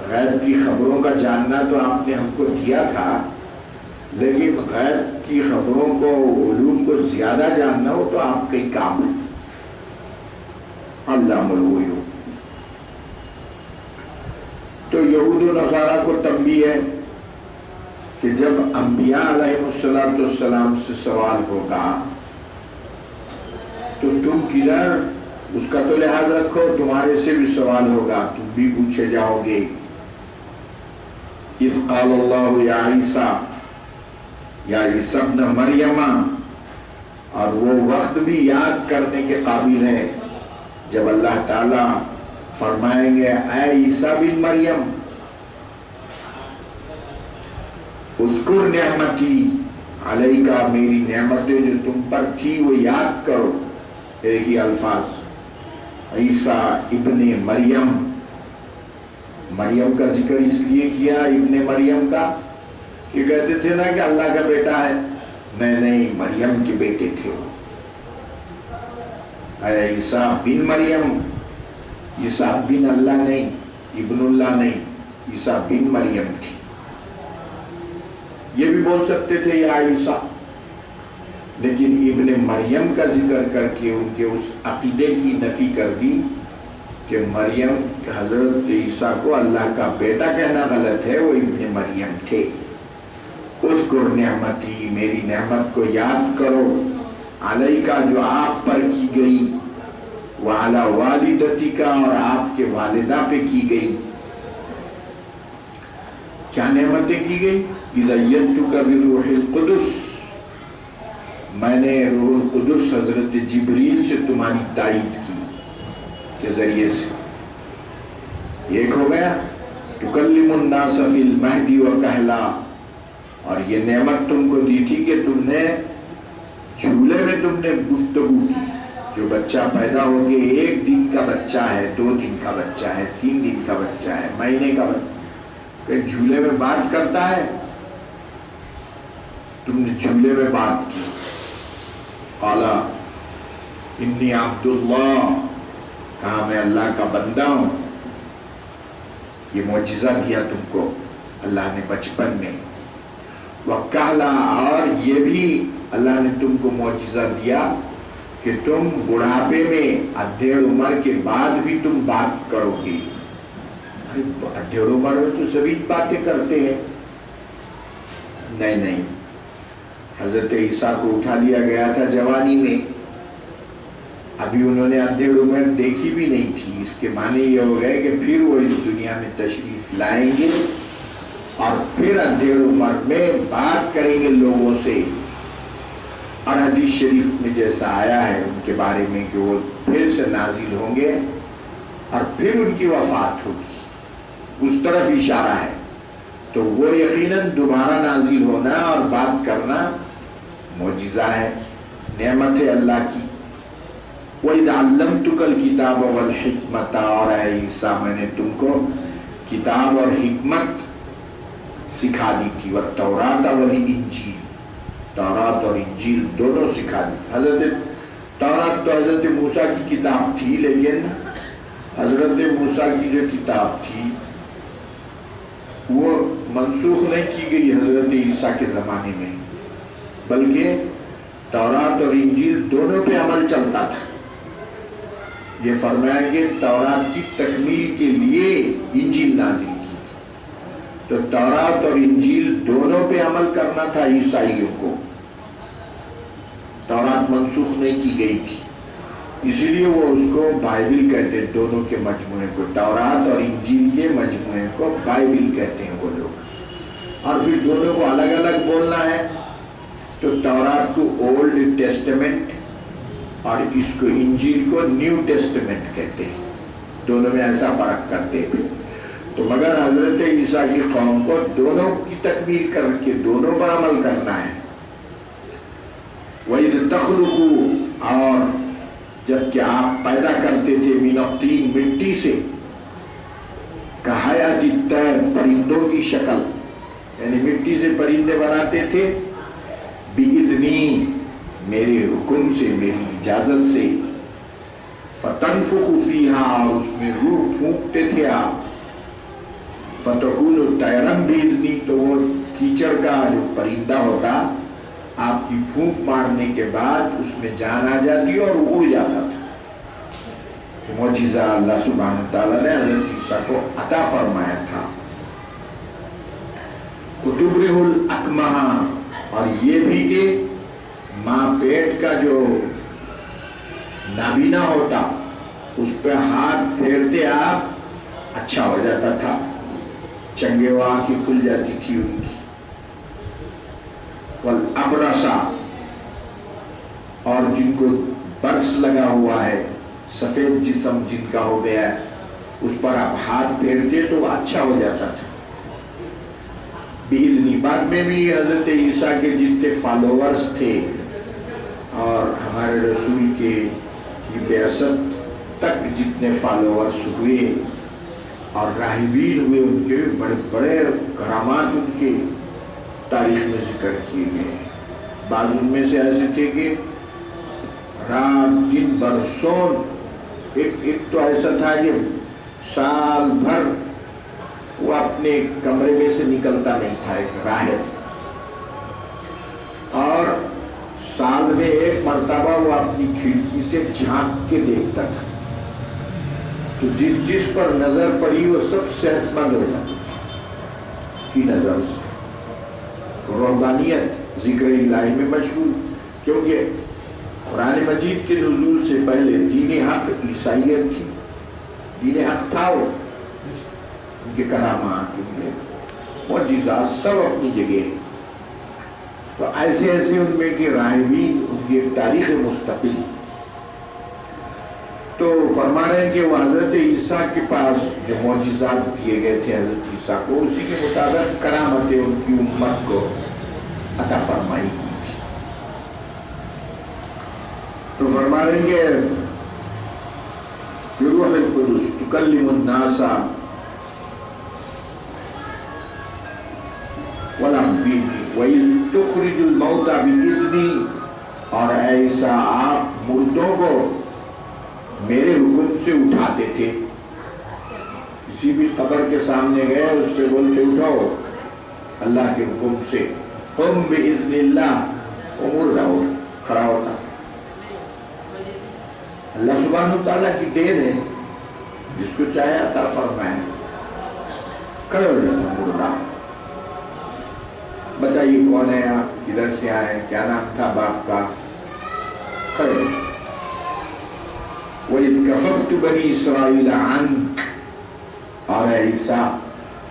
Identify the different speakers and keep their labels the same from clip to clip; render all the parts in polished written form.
Speaker 1: غیب کی خبروں کا جاننا تو آپ نے ہم کو دیا تھا، لیکن غیب کی خبروں کو، علوم کو زیادہ جاننا ہو تو آپ کا ہی کام ہے۔ علام الغیوب۔ تو یہود و نصارہ کو تنبیہ ہے کہ جب انبیاء علیہ السلام سے سوال ہوگا تو تم کدھر، اس کا تو لحاظ رکھو، تمہارے سے بھی سوال ہوگا، تم بھی پوچھے جاؤ گے۔ اذ قال اللہ یا عیسیٰ، یا عیسیٰ ابن مریم، اور وہ وقت بھی یاد کرنے کے قابل ہے جب اللہ تعالی فرمائیں گے اے عیسیٰ بن مریم اذکر نعمتی علیکا، میری نعمتیں جو تم پر تھی وہ یاد کرو۔ ایک ہی الفاظ، عیسیٰ ابن مریم، مریم کا ذکر اس لیے کیا ابن مریم کا کہ کہتے تھے نا کہ اللہ کا بیٹا ہے، نہیں مریم کے بیٹے تھے وہ۔ اے عیسیٰ بن مریم، عیسیٰ بن اللہ نہیں، ابن اللہ نہیں، عیسیٰ بن مریم تھی۔ یہ بھی بول سکتے تھے یا عیسیٰ، لیکن ابن مریم کا ذکر کر کے ان کے اس عقیدے کی نفی کر دی کہ مریم، حضرت عیسیٰ کو اللہ کا بیٹا کہنا غلط ہے، وہ ابن مریم تھے۔ اذکر نعمتی، میری نعمت کو یاد کرو، علیکا جو آپ پر کی گئی، وعلی والدتی کا، اور آپ کے والدہ پہ کی گئی۔ کیا نعمتیں کی گئی؟ اذ ایدتک بروح القدس، میں نے روح القدس حضرت جبریل سے تمہاری تائید کی کے ذریعے سے۔ ایک ہو گیا تکلم الناس فی المہد وکہلا، اور یہ نعمت تم کو دی تھی کہ تم نے جھولے میں تم نے گفتگو کی۔ جو بچہ پیدا ہو گیا، 1 دن کا بچہ ہے، 2 دن کا بچہ ہے، 3 دن کا بچہ ہے، مہینے کا بچہ، کہ جھولے میں بات کرتا ہے، تم نے جھولے میں بات کی۔ قالا انی عبد اللہ، کہا میں اللہ کا بندہ ہوں۔ یہ معجزہ دیا تم کو اللہ نے بچپن میں۔ وکہلا، اور یہ بھی اللہ نے تم کو معجزہ دیا کہ تم بڑھاپے میں، ادھیڑ عمر کے بعد بھی تم بات کرو گی۔ ادھیڑ عمر میں تو سبھی باتیں کرتے ہیں۔ نہیں، حضرت عیسیٰ کو اٹھا لیا گیا تھا جوانی میں، ابھی انہوں نے ادھیڑ عمر دیکھی بھی نہیں تھی۔ اس کے معنی یہ ہو گئے کہ پھر وہ اس دنیا میں تشریف لائیں گے اور پھر ادھیڑ عمر میں بات کریں گے لوگوں سے۔ اور حدیث شریف میں جیسا آیا ہے ان کے بارے میں کہ وہ پھر سے نازل ہوں گے اور پھر ان کی وفات ہوگی، اس طرف اشارہ ہے۔ تو وہ یقیناً دوبارہ نازل ہونا اور بات کرنا معجزہ ہے، نعمت ہے اللہ کی۔ وَإِذْ عَلَّمْتُكَ الْكِتَابَ وَالْحِكْمَةَ، اور اے عیسیٰ میں نے تم کو کتاب اور حکمت سکھا دی تھی، وَالتَّوْرَاةَ وَالْإِنْجِيلَ، تورات اور انجیل دونوں سکھا دی۔ تورات تو حضرت موسیٰ کی کتاب تھی، لیکن حضرت موسیٰ کی جو کتاب تھی وہ منسوخ نہیں کی گئی حضرت عیسیٰ کے زمانے میں، بلکہ تورات اور انجیل دونوں پہ عمل چلتا تھا۔ یہ فرمایا کہ تورات کی تکمیل کے لیے انجیل نازل کی، تو تورات اور انجیل دونوں پہ عمل کرنا تھا عیسائیوں کو۔ تورات منسوخ نہیں کی گئی تھی، اسی لیے وہ اس کو بائبل کہتے ہیں، دونوں کے مجموعے کو، تورات اور انجیل کے مجموعے کو بائبل کہتے ہیں وہ لوگ۔ اور پھر دونوں کو الگ الگ بولنا ہے تو تورات کو اولڈ ٹیسٹمنٹ اور اس کو انجیل کو نیو ٹیسٹمنٹ کہتے ہیں، دونوں میں ایسا فرق کرتے تھے۔ تو مگر حضرت عیسیٰ کی قوم کو دونوں کی تکمیل کر کے دونوں پر عمل کرنا ہے۔ وَإِذْ تَخْلُقُ، اور جب کہ آپ پیدا کرتے تھے، مِنَ الطِّينِ، مٹی سے، کَحَيَاةِ الطَّيْرِ، پرندوں کی شکل، یعنی مٹی سے پرندے بناتے تھے، بِإِذْنِي، میرے حکم سے، میری اجازت سے، فَتَنفُخُ فِيهَا، اور اس میں روح پھونکتے تھے آپ، فتکون طیرن باذنی، تو وہ کیچڑ کا جو پرندہ ہوتا آپ کی پھونک مارنے کے بعد اس میں جان آ جاتی اور اڑ جاتا تھا۔ معجزہ اللہ سبحانہ تعالیٰ نے حضرت عیسیٰ کو عطا فرمایا تھا۔ تبرئ الاکمہ، اور یہ بھی کہ ماں پیٹ کا جو نابینا ہوتا اس پہ ہاتھ پھیرتے آپ اچھا ہو جاتا تھا، چنگے و آنکھیں کھل جاتی تھی ان کی۔ والابرص، اور جن کو برس لگا ہوا ہے، سفید جسم جن کا ہو گیا ہے، اس پر آپ ہاتھ پھیرتے تو وہ اچھا ہو جاتا تھا باذنی۔ بعد میں بھی حضرت عیسیٰ کے جتنے فالوورز تھے اور ہمارے رسول کی بعثت تک جتنے فالوورز ہوئے اور راہبین ہوئے، ان کے بڑے بڑے کرامات ان کے تاریخ میں ذکر کیے گئے۔ بعض ان میں سے ایسے تھے کہ رات دن برسوں، ایک تو ایسا تھا کہ سال بھر وہ اپنے کمرے میں سے نکلتا نہیں تھا، ایک راہب، اور سال میں ایک مرتبہ وہ اپنی کھڑکی سے جھانک کے دیکھتا تھا، تو جس پر نظر پڑی وہ سب صحت مند ہو جاتی کی نظر سے۔ رہبانیت ذکر الہی میں مشغول، کیونکہ قرآن مجید کے نزول سے پہلے دین حق عیسائیت تھی، دین حق تھا، وہ ان کے کرامات، ان کے معجزات سب اپنی جگہ ہیں۔ تو ایسے ایسے ان میں کے راہبین، ان کی ایک تاریخ مستقل۔ تو فرما رہے ہیں کہ وہ حضرت عیسیٰ کے پاس جو معجزات دیے گئے تھے حضرت عیسیٰ کو، اسی کے مطابق کرامتیں ان کی امت کو عطا فرمائی گئی تھی۔ تو فرما رہے ہیں کہ روح القدس تکلم الناس وَإِذْ تُخْرِجُ الْمَوْتَى بِإِذْنِي، اور ایسا آپ مردوں کو میرے حکم سے اٹھاتے تھے۔ کسی بھی قبر کے سامنے گئے اس سے بولتے اٹھاؤ اللہ کے حکم سے، قم بِإِذْنِ اللَّهِ، وہ مردہ ہو کھڑا ہوتا۔ اللہ سبحانہ تعالیٰ کی دین ہے، جس کو چاہے عطا فرمائے، کھڑے ہو جاتا مردہ۔ بتائیے کون ہے آپ، کدھر سے آئے، کیا نام تھا باپ کا، کھڑے۔ وَإِذْ كَفَفْتُ بَنِي إِسْرَائِيلَ عَنْكَ، اور اے عیسیٰ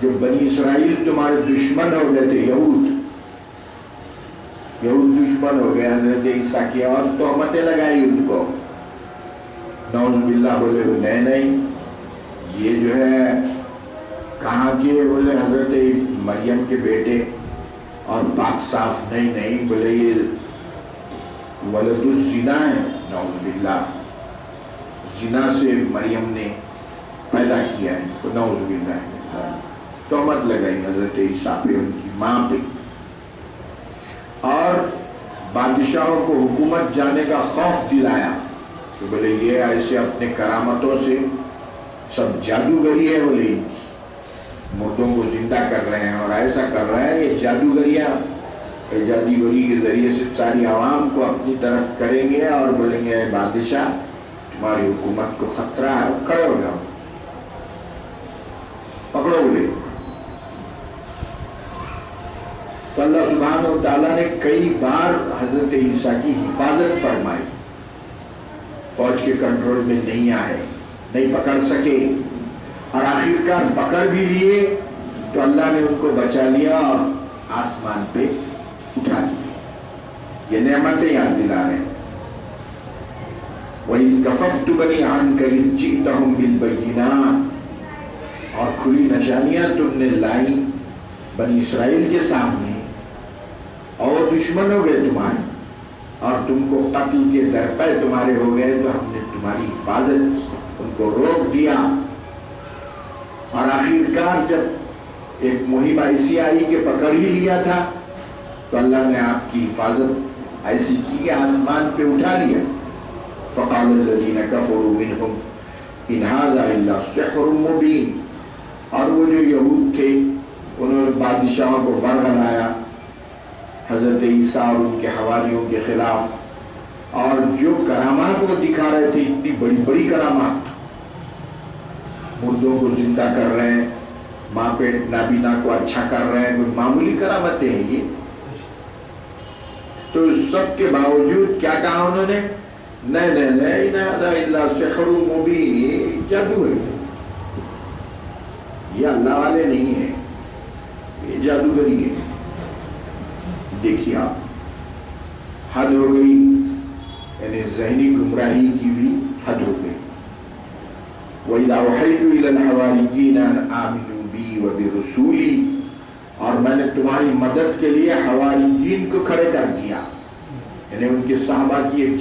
Speaker 1: جب بنی اسرائیل تمہارے دشمن ہو گئے تھے، یہود دشمن ہو گئے حضرت عیسیٰ کی، اور تہمتیں لگائی ان کو، نعوذ باللہ، بولے نہیں یہ جو ہے کہاں کے، بولے حضرت مریم کے بیٹے، اور پاک صاف نہیں، بولے یہ ولد الزنا ہے، نعوذ باللہ، زنا سے مریم نے پیدا کیا ہے، نعوذ باللہ، تہمت لگائی حضرت عیسیٰ پہ، ان کی ماں پہ، اور بادشاہوں کو حکومت جانے کا خوف دلایا کہ بولے یہ ایسے اپنے کرامتوں سے سب جادوگری ہے، بولے ان کی مردوں کو زندہ کر رہے ہیں، اور ایسا کر رہے ہیں یہ جادوگری کے ذریعے سے ساری عوام کو اپنی طرف کریں گے، اور بولیں گے بادشاہ تمہاری حکومت کو خطرہ ہے، کھڑے ہو جاؤ، پکڑو بولے۔ تو اللہ سبحانہ و تعالیٰ نے کئی بار حضرت عیسیٰ کی حفاظت فرمائی، فوج کے کنٹرول میں نہیں آئے، نہیں پکڑ سکے، اور آخرکار پکڑ بھی لیے تو اللہ نے ان کو بچا لیا اور آسمان پہ اٹھا دیا۔ یہ نعمتیں یاد دلا رہے ہیں۔ وَإِذْ كَفَفْتُ بَنِي عَنْكَ إِذْ جِئْتَهُمْ بِالْبَيِّنَاتِ، اور کھلی نشانیاں تم نے لائی بنی اسرائیل کے سامنے، اور دشمن ہو گئے تمہارے، اور تم کو قتل کے درپے تمہارے ہو گئے، تو ہم نے تمہاری حفاظت کی، ان کو روک دیا، اور آخرکار جب ایک مہم ایسی آئی کہ پکڑ ہی لیا تھا، تو اللہ نے آپ کی حفاظت ایسی کی کہ آسمان پہ اٹھا لیا۔ فقال الذین کفروا منہم ان ھذا الا سحر مبین، اور وہ جو یہود تھے، انہوں نے بادشاہوں کو برگلایا حضرت عیسیٰ اور ان کے حواریوں کے خلاف، اور جو کرامات وہ دکھا رہے تھے، اتنی بڑی بڑی کرامات، مردوں کو زندہ کر رہے ہیں، ماں پیٹ نابینا کو اچھا کر رہے ہیں، کوئی معمولی کرامتیں ہیں یہ؟ تو اس سب کے باوجود کیا کہا انہوں نے؟ نہیں الا سحر مبین، یہ جادو ہے، یہ اللہ والے نہیں ہیں، یہ جادوگری ہے۔ دیکھیے آپ، حد ہو گئی، یعنی ذہنی گمراہی کی بھی حد ہو گئی۔ وَإِذَا أَوْحَيْتُ إِلَى الْحَوَارِيِّينَ أَنْ آمِنُوا بِي وَبِرُسُولِي، اور میں نے تمہاری مدد کے لیے حواریین کو کھڑے کر دیا، یعنی ان کے صحابہ کی ایک